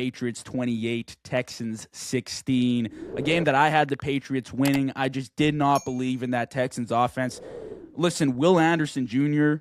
Patriots 28, Texans 16. A game that I had the Patriots winning. I just did not believe in that Texans offense. Listen, Will Anderson Jr.,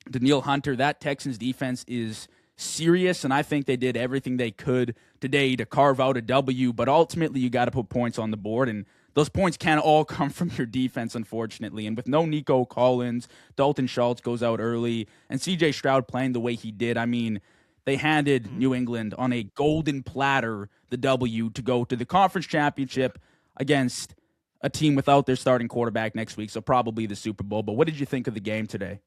Daniil Hunter, that Texans defense is serious, and I think they did everything they could today to carve out a W, but ultimately you got to put points on the board, and those points can't all come from your defense, unfortunately. And with no Nico Collins, Dalton Schultz goes out early, and CJ Stroud playing the way he did, I mean, they handed New England on a golden platter the W to go to the conference championship against a team without their starting quarterback next week, so probably the Super Bowl. But what did you think of the game today?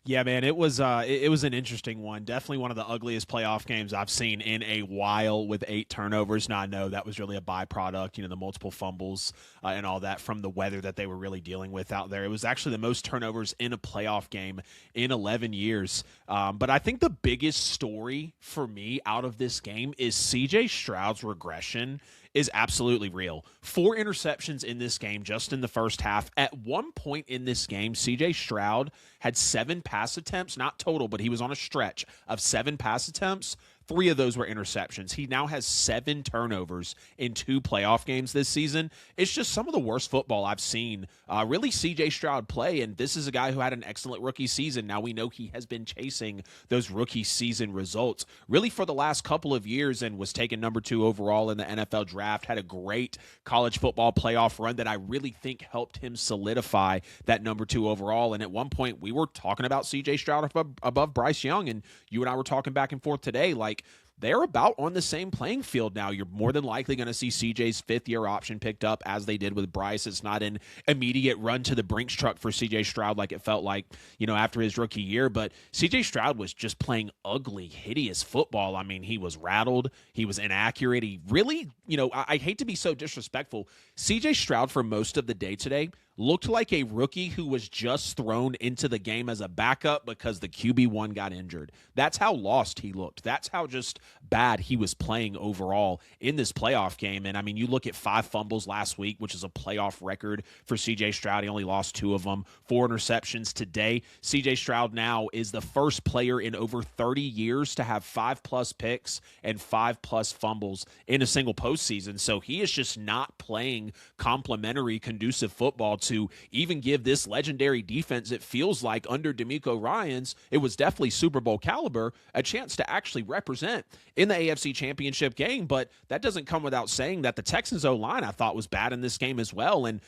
Yeah, man, it was an interesting one. Definitely one of the ugliest playoff games I've seen in a while with 8 turnovers. Now, I know that was really a byproduct, the multiple fumbles and all that from the weather that they were really dealing with out there. It was actually the most turnovers in a playoff game in 11 years. But I think the biggest story for me out of this game is CJ Stroud's regression is absolutely real. 4 interceptions in this game just in the first half. At one point in this game, CJ Stroud had 7 pass attempts, not total, but he was on a stretch of 7 pass attempts. 3 of those were interceptions. He now has 7 turnovers in 2 playoff games this season. It's just some of the worst football I've seen really CJ Stroud play, and this is a guy who had an excellent rookie season. Now we know he has been chasing those rookie season results really for the last couple of years and was taken number 2 overall in the NFL draft, had a great college football playoff run that I really think helped him solidify that number 2 overall. And at one point we were talking about CJ Stroud above Bryce Young, and you and I were talking back and forth today, like, they're about on the same playing field now. You're more than likely going to see CJ's 5th-year option picked up as they did with Bryce. It's not an immediate run to the Brinks truck for CJ Stroud like it felt like, after his rookie year. But CJ Stroud was just playing ugly, hideous football. I mean, he was rattled. He was inaccurate. He really, I hate to be so disrespectful. CJ Stroud for most of the day today looked like a rookie who was just thrown into the game as a backup because the QB1 got injured. That's how lost he looked. That's how just bad he was playing overall in this playoff game. And, I mean, you look at 5 fumbles last week, which is a playoff record for CJ Stroud. He only lost 2 of them. 4 interceptions today. CJ Stroud now is the first player in over 30 years to have 5+ picks and 5+ fumbles in a single postseason. So he is just not playing complimentary, conducive football to even give this legendary defense, it feels like under DeMeco Ryans, it was definitely Super Bowl caliber, a chance to actually represent in the AFC Championship game. But that doesn't come without saying that the Texans O-line I thought was bad in this game as well. And,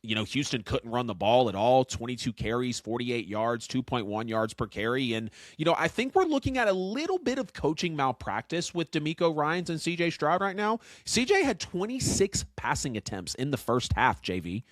Houston couldn't run the ball at all. 22 carries, 48 yards, 2.1 yards per carry. And, I think we're looking at a little bit of coaching malpractice with DeMeco Ryans and CJ Stroud right now. CJ had 26 passing attempts in the first half, JV.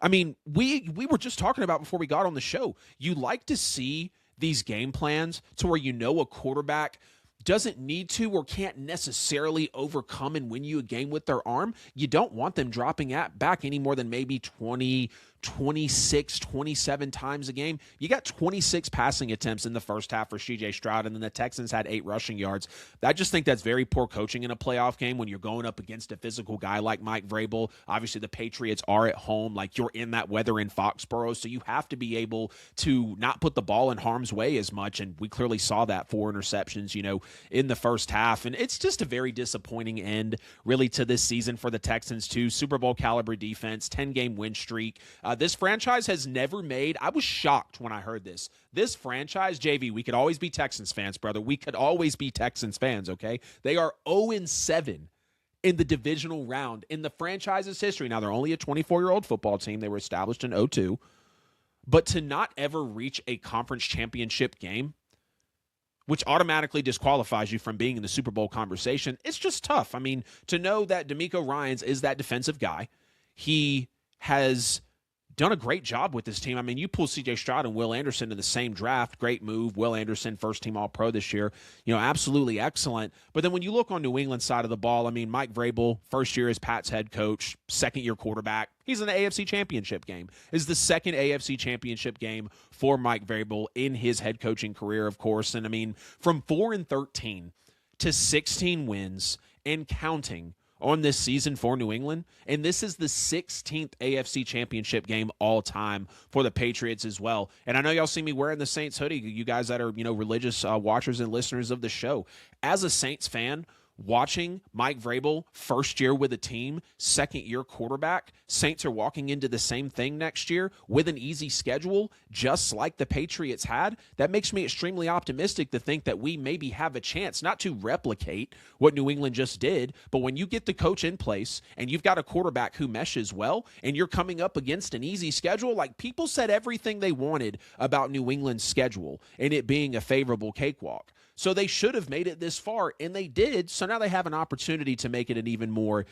I mean, we were just talking about before we got on the show. You like to see these game plans to where a quarterback doesn't need to or can't necessarily overcome and win you a game with their arm. You don't want them dropping back any more than maybe 20, 26, 27 times a game. You got 26 passing attempts in the first half for CJ Stroud, and then the Texans had 8 rushing yards. I just think that's very poor coaching in a playoff game when you're going up against a physical guy like Mike Vrabel. Obviously, the Patriots are at home. Like, you're in that weather in Foxborough, so you have to be able to not put the ball in harm's way as much, and we clearly saw that. 4 interceptions, in the first half, and it's just a very disappointing end, really, to this season for the Texans, too. Super Bowl caliber defense, 10-game win streak. This franchise has never made, I was shocked when I heard this. This franchise, JV, we could always be Texans fans, brother. We could always be Texans fans, okay? They are 0-7 in the divisional round in the franchise's history. Now, they're only a 24-year-old football team. They were established in 2002. But to not ever reach a conference championship game, which automatically disqualifies you from being in the Super Bowl conversation, it's just tough. I mean, to know that DeMeco Ryans is that defensive guy, he has done a great job with this team. I mean, you pull CJ Stroud and Will Anderson in the same draft. Great move. Will Anderson, first-team All-Pro this year. Absolutely excellent. But then when you look on New England's side of the ball, I mean, Mike Vrabel, first year as Pat's head coach, second-year quarterback. He's in the AFC Championship game. It's the second AFC Championship game for Mike Vrabel in his head coaching career, of course. And, I mean, from 4-13 to 16 wins and counting on this season for New England, and this is the 16th AFC Championship game all time for the Patriots as well. And I know y'all see me wearing the Saints hoodie, you guys that are, religious watchers and listeners of the show. As a Saints fan, watching Mike Vrabel, first year with a team, second year quarterback, Saints are walking into the same thing next year with an easy schedule, just like the Patriots had. That makes me extremely optimistic to think that we maybe have a chance, not to replicate what New England just did, but when you get the coach in place and you've got a quarterback who meshes well and you're coming up against an easy schedule, like people said everything they wanted about New England's schedule and it being a favorable cakewalk. So they should have made it this far, and they did. So now they have an opportunity to make it an even more,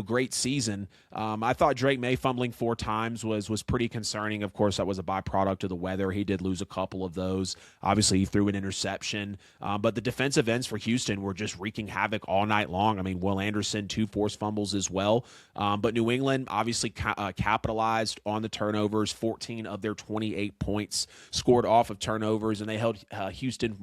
great season. I thought Drake Maye fumbling 4 times was pretty concerning. Of course, that was a byproduct of the weather. He did lose a couple of those. Obviously, he threw an interception. But the defensive ends for Houston were just wreaking havoc all night long. I mean, Will Anderson, 2 forced fumbles as well. But New England obviously capitalized on the turnovers. 14 of their 28 points scored off of turnovers, and they held Houston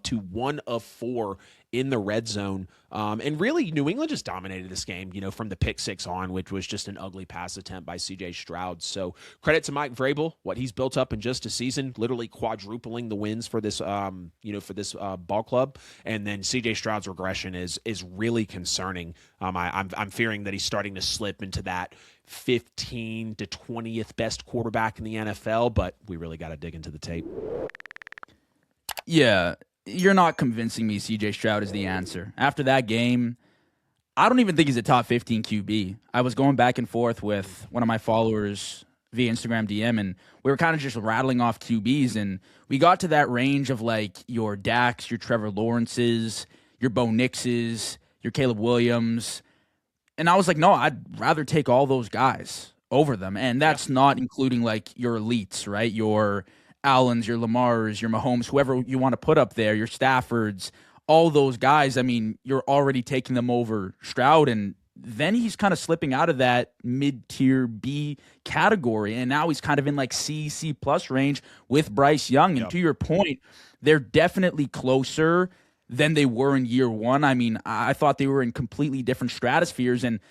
to 1 of 4 in the red zone. And really, New England just dominated this game, from the pick 6 on, which was just an ugly pass attempt by CJ Stroud. So credit to Mike Vrabel, what he's built up in just a season, literally quadrupling the wins for this, ball club. And then CJ Stroud's regression is really concerning. I'm fearing that he's starting to slip into that 15 to 20th best quarterback in the NFL, but we really got to dig into the tape. Yeah. You're not convincing me CJ Stroud is the answer. After that game, I don't even think he's a top 15 QB. I was going back and forth with one of my followers via Instagram DM, and we were kind of just rattling off QBs, and we got to that range of like your Dax, your Trevor Lawrences, your Bo Nixes, your Caleb Williams. And I was like, no, I'd rather take all those guys over them. And that's not including like your elites, right? Your Allens, your Lamars, your Mahomes, whoever you want to put up there, your Staffords, all those guys. I mean, you're already taking them over Stroud, and then he's kind of slipping out of that mid-tier B category, and now he's kind of in like C plus range with Bryce Young. And to your point, they're definitely closer than they were in year one. I mean, I thought they were in completely different stratospheres, and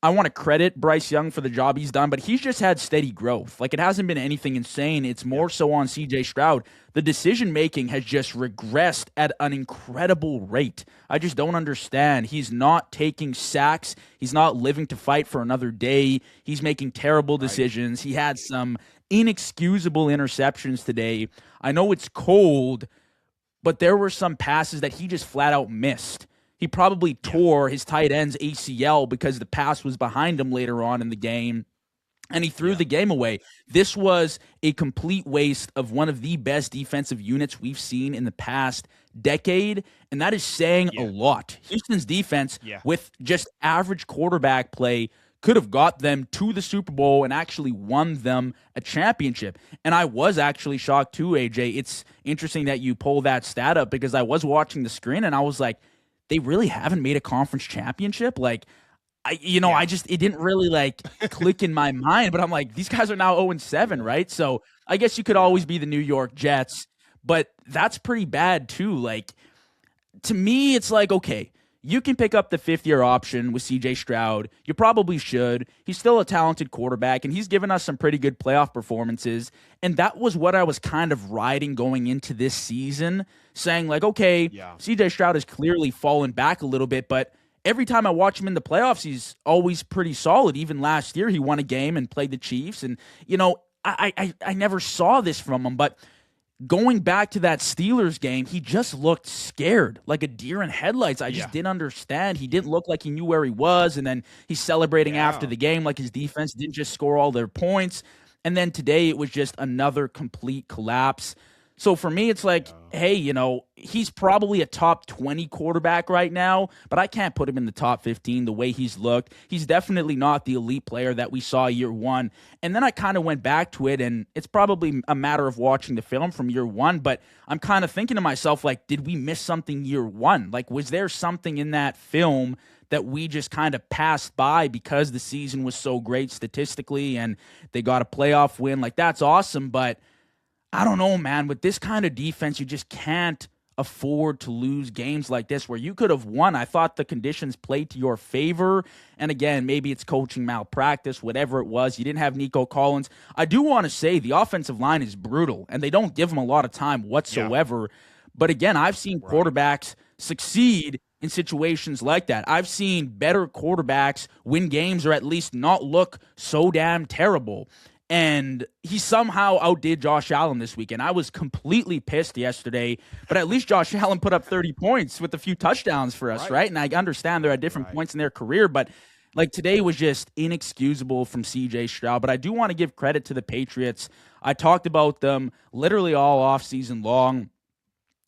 I want to credit Bryce Young for the job he's done, but he's just had steady growth. Like, it hasn't been anything insane. It's more so on CJ Stroud. The decision-making has just regressed at an incredible rate. I just don't understand. He's not taking sacks. He's not living to fight for another day. He's making terrible decisions. He had some inexcusable interceptions today. I know it's cold, but there were some passes that he just flat out missed. He probably tore his tight end's ACL because the pass was behind him later on in the game, and he threw the game away. This was a complete waste of one of the best defensive units we've seen in the past decade, and that is saying a lot. Houston's defense, with just average quarterback play, could have got them to the Super Bowl and actually won them a championship. And I was actually shocked too, AJ. It's interesting that you pull that stat up because I was watching the screen and I was like, they really haven't made a conference championship? Like, I just, it didn't really like click in my mind, but I'm like, these guys are now 0-7, right? So I guess you could always be the New York Jets, but that's pretty bad too. Like, to me, it's like, okay, you can pick up the 5th-year option with CJ Stroud. You probably should. He's still a talented quarterback, and he's given us some pretty good playoff performances. And that was what I was kind of riding going into this season, saying like, okay, CJ Stroud has clearly fallen back a little bit, but every time I watch him in the playoffs, he's always pretty solid. Even last year, he won a game and played the Chiefs. And, I never saw this from him, but going back to that Steelers game, he just looked scared, like a deer in headlights. I just didn't understand. He didn't look like he knew where he was, and then he's celebrating after the game like his defense didn't just score all their points. And then today it was just another complete collapse. So for me, it's like, hey, he's probably a top 20 quarterback right now, but I can't put him in the top 15 the way he's looked. He's definitely not the elite player that we saw year one. And then I kind of went back to it, and it's probably a matter of watching the film from year one, but I'm kind of thinking to myself, like, did we miss something year one? Like, was there something in that film that we just kind of passed by because the season was so great statistically and they got a playoff win? Like, that's awesome, but I don't know, man. With this kind of defense, you just can't afford to lose games like this where you could have won. I thought the conditions played to your favor. And again, maybe it's coaching malpractice, whatever it was. You didn't have Nico Collins. I do want to say the offensive line is brutal, and they don't give him a lot of time whatsoever. Yeah. But again, I've seen quarterbacks succeed in situations like that. I've seen better quarterbacks win games or at least not look so damn terrible. And he somehow outdid Josh Allen this weekend. I was completely pissed yesterday, but at least Josh Allen put up 30 points with a few touchdowns for us, right? And I understand they're at different points in their career, but like today was just inexcusable from CJ Stroud. But I do want to give credit to the Patriots. I talked about them literally all offseason long.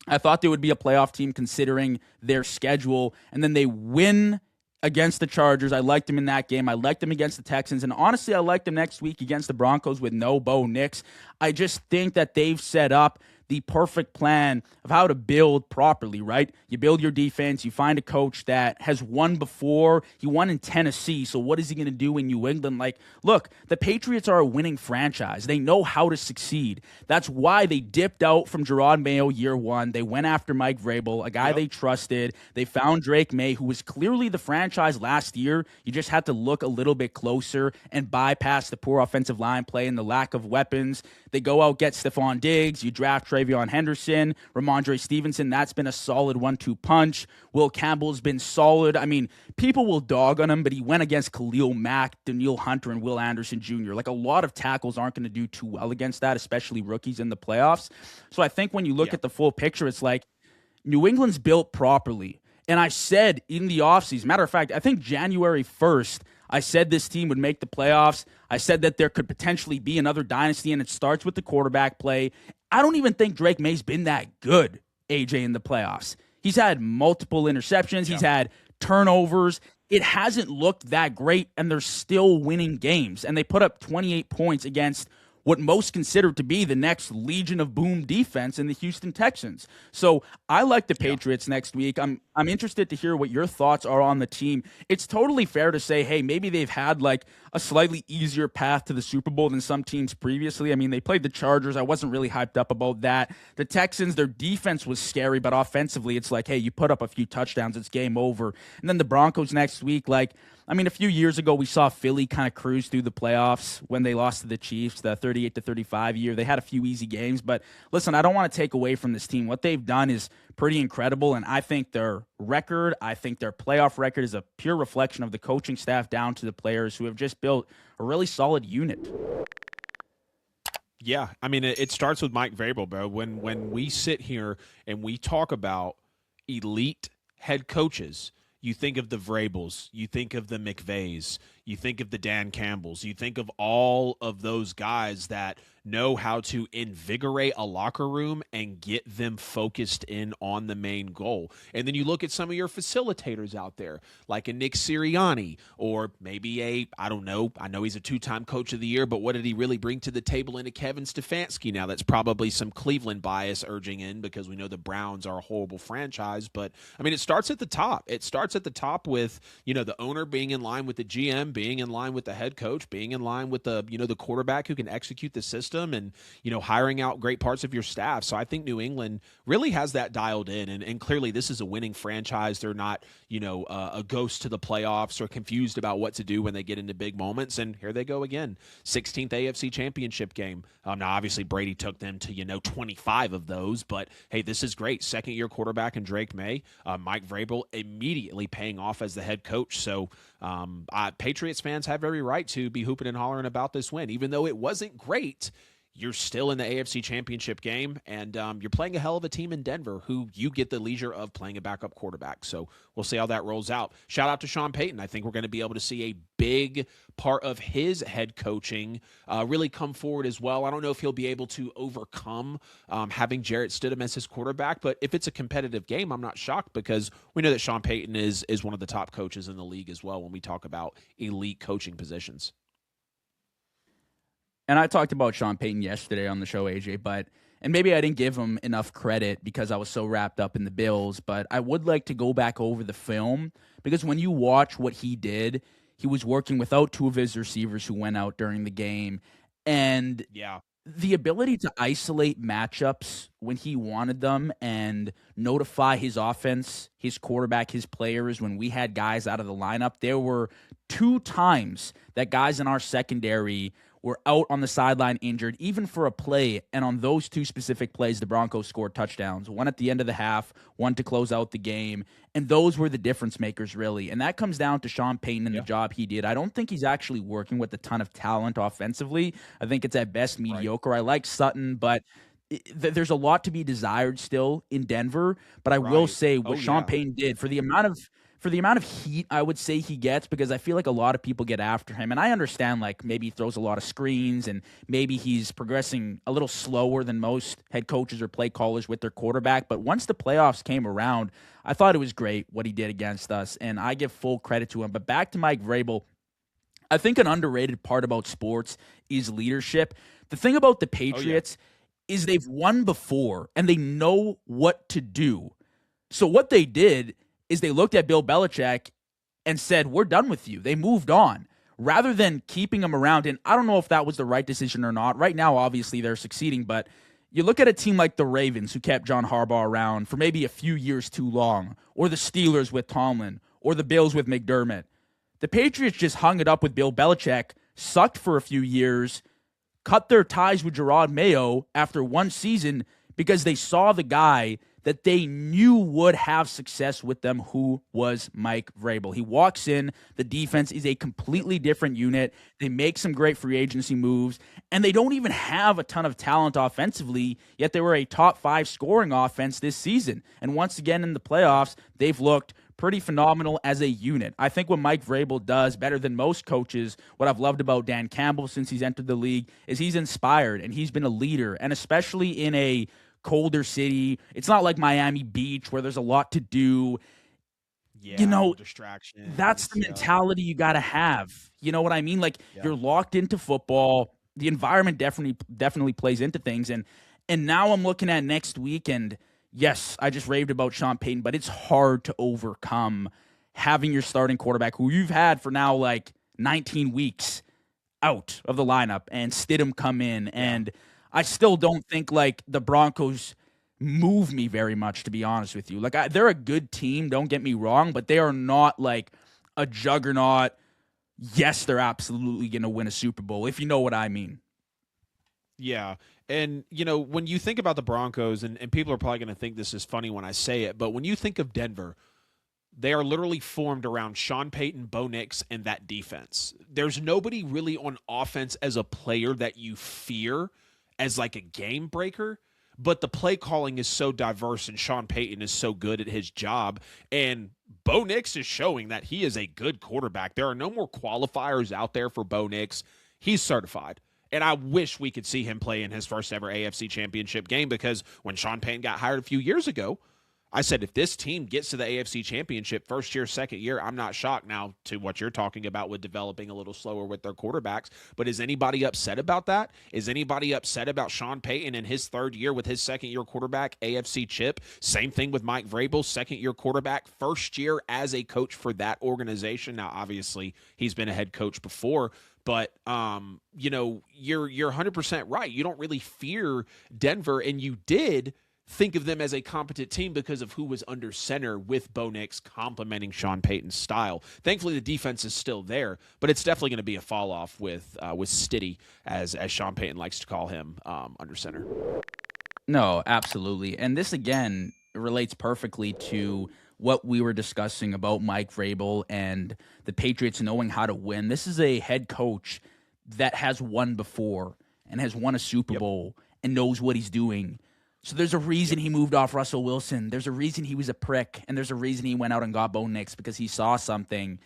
I thought they would be a playoff team considering their schedule, and then they win against the Chargers. I liked them in that game. I liked them against the Texans, and honestly, I liked them next week against the Broncos with no Bo Nix. I just think that they've set up the perfect plan of how to build properly, right? You build your defense. You find a coach that has won before. He won in Tennessee, so what is he going to do in New England? Like, look, the Patriots are a winning franchise. They know how to succeed. That's why they dipped out from Drake Maye year one. They went after Mike Vrabel, a guy they trusted. They found Drake Maye, who was clearly the franchise last year. You just had to look a little bit closer and bypass the poor offensive line play and the lack of weapons. They go out, get Stephon Diggs. You draft Travion Henderson, Ramondre Stevenson. That's been a solid 1-2 punch. Will Campbell's been solid. I mean, people will dog on him, but he went against Khalil Mack, Danielle Hunter, and Will Anderson Jr. Like, a lot of tackles aren't going to do too well against that, especially rookies in the playoffs. So I think when you look at the full picture, it's like New England's built properly. And I said in the offseason, matter of fact, I think January 1st, I said this team would make the playoffs. I said that there could potentially be another dynasty, and it starts with the quarterback play. I don't even think Drake Maye's been that good, AJ, in the playoffs. He's had multiple interceptions. He's had turnovers. It hasn't looked that great, and they're still winning games. And they put up 28 points against what most consider to be the next Legion of Boom defense in the Houston Texans. So I like the Patriots next week. I'm interested to hear what your thoughts are on the team. It's totally fair to say, hey, maybe they've had like a slightly easier path to the Super Bowl than some teams previously. I mean, they played the Chargers. I wasn't really hyped up about that. The Texans, their defense was scary, but offensively, it's like, hey, you put up a few touchdowns, it's game over. And then the Broncos next week, like, I mean, a few years ago, we saw Philly kind of cruise through the playoffs when they lost to the Chiefs, the 38-35 year. They had a few easy games, but listen, I don't want to take away from this team. What they've done is pretty incredible, and I think their record, I think their playoff record is a pure reflection of the coaching staff down to the players who have just built a really solid unit. Yeah, I mean, it starts with Mike Vrabel, bro. When we sit here and we talk about elite head coaches, you think of the Vrabels, you think of the McVays, you think of the Dan Campbells, you think of all of those guys that know how to invigorate a locker room and get them focused in on the main goal. And then you look at some of your facilitators out there, like a Nick Sirianni, or maybe I know he's a two-time coach of the year, but what did he really bring to the table in a Kevin Stefanski? Now, that's probably some Cleveland bias urging in because we know the Browns are a horrible franchise, but I mean, it starts at the top. It starts at the top with, the owner being in line with the GM, being in line with the head coach, being in line with the, the quarterback who can execute the system, and, hiring out great parts of your staff. So I think New England really has that dialed in. And clearly this is a winning franchise. They're not, a ghost to the playoffs or confused about what to do when they get into big moments. And here they go again. 16th AFC Championship game. Now, obviously, Brady took them to, 25 of those. But, hey, this is great. Second-year quarterback in Drake Maye. Mike Vrabel immediately paying off as the head coach. So Patriots fans have every right to be hooping and hollering about this win. Even though it wasn't great, you're still in the AFC Championship game, and you're playing a hell of a team in Denver who you get the leisure of playing a backup quarterback. So we'll see how that rolls out. Shout out to Sean Payton. I think we're going to be able to see a big part of his head coaching really come forward as well. I don't know if he'll be able to overcome having Jarrett Stidham as his quarterback, but if it's a competitive game, I'm not shocked because we know that Sean Payton is one of the top coaches in the league as well when we talk about elite coaching positions. And I talked about Sean Payton yesterday on the show, AJ, and maybe I didn't give him enough credit because I was so wrapped up in the Bills, but I would like to go back over the film because when you watch what he did, he was working without two of his receivers who went out during the game. And the ability to isolate matchups when he wanted them and notify his offense, his quarterback, his players when we had guys out of the lineup. There were 2 times that guys in our secondary were out on the sideline injured, even for a play. And on those 2 specific plays, the Broncos scored touchdowns, one at the end of the half, one to close out the game. And those were the difference makers, really. And that comes down to Sean Payton and the job he did. I don't think he's actually working with a ton of talent offensively. I think it's at best mediocre. I like Sutton, but there's a lot to be desired still in Denver. But I will say what Sean Payton did for the amount of heat I would say he gets, because I feel like a lot of people get after him. And I understand, like, maybe he throws a lot of screens and maybe he's progressing a little slower than most head coaches or play callers with their quarterback. But once the playoffs came around, I thought it was great what he did against us, and I give full credit to him. But back to Mike Vrabel, I think an underrated part about sports is leadership. The thing about the Patriots is they've won before and they know what to do. So what they did is they looked at Bill Belichick and said, we're done with you. They moved on rather than keeping him around. And I don't know if that was the right decision or not. Right now, obviously, they're succeeding. But you look at a team like the Ravens, who kept John Harbaugh around for maybe a few years too long, or the Steelers with Tomlin, or the Bills with McDermott. The Patriots just hung it up with Bill Belichick, sucked for a few years, cut their ties with Drake Maye after one season because they saw the guy that they knew would have success with them, who was Mike Vrabel. He walks in, the defense is a completely different unit. They make some great free agency moves, and they don't even have a ton of talent offensively, yet they were a top 5 scoring offense this season. And once again in the playoffs, they've looked pretty phenomenal as a unit. I think what Mike Vrabel does better than most coaches, what I've loved about Dan Campbell since he's entered the league, is he's inspired and he's been a leader, and especially in a colder city. It's not like Miami Beach where there's a lot to do. Distractions. That's the mentality you got to have. You know what I mean? Like, you're locked into football. The environment definitely plays into things. And now I'm looking at next week, and yes, I just raved about Sean Payton, but it's hard to overcome having your starting quarterback, who you've had for now like 19 weeks, out of the lineup, and Stidham come in. And I still don't think, like, the Broncos move me very much, to be honest with you. Like, they're a good team, don't get me wrong, but they are not like a juggernaut. Yes, they're absolutely going to win a Super Bowl, if you know what I mean. Yeah. And, when you think about the Broncos, and people are probably going to think this is funny when I say it, but when you think of Denver, they are literally formed around Sean Payton, Bo Nix, and that defense. There's nobody really on offense as a player that you fear as like a game breaker, but the play calling is so diverse and Sean Payton is so good at his job, and Bo Nix is showing that he is a good quarterback. There are no more qualifiers out there for Bo Nix. He's certified. And I wish we could see him play in his first ever AFC Championship game, because when Sean Payton got hired a few years ago, I said, if this team gets to the AFC Championship first year, second year, I'm not shocked. Now, to what you're talking about with developing a little slower with their quarterbacks, but is anybody upset about that? Is anybody upset about Sean Payton in his third year with his second-year quarterback, AFC chip? Same thing with Mike Vrabel, second-year quarterback, first year as a coach for that organization. Now, obviously, he's been a head coach before, but, you're 100% right. You don't really fear Denver, and you did think of them as a competent team because of who was under center, with Bo Nix complementing Sean Payton's style. Thankfully, the defense is still there, but it's definitely going to be a fall off with Stiddy, as Sean Payton likes to call him, under center. No, absolutely. And this, again, relates perfectly to what we were discussing about Mike Vrabel and the Patriots knowing how to win. This is a head coach that has won before and has won a Super Bowl and knows what he's doing. So there's a reason he moved off Russell Wilson. There's a reason he was a prick. And there's a reason he went out and got Bo Nix, because he saw something.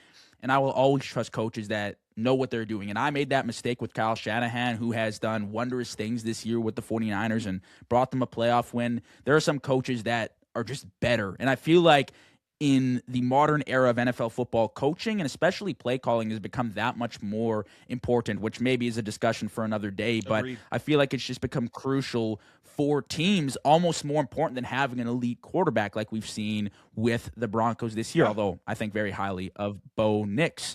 And I will always trust coaches that know what they're doing. And I made that mistake with Kyle Shanahan, who has done wondrous things this year with the 49ers and brought them a playoff win. There are some coaches that are just better. And I feel like in the modern era of NFL football, coaching and especially play calling has become that much more important, which maybe is a discussion for another day. But Agreed. I feel like it's just become crucial for teams, almost more important than having an elite quarterback like we've seen with the Broncos this year, although I think very highly of Bo Nix.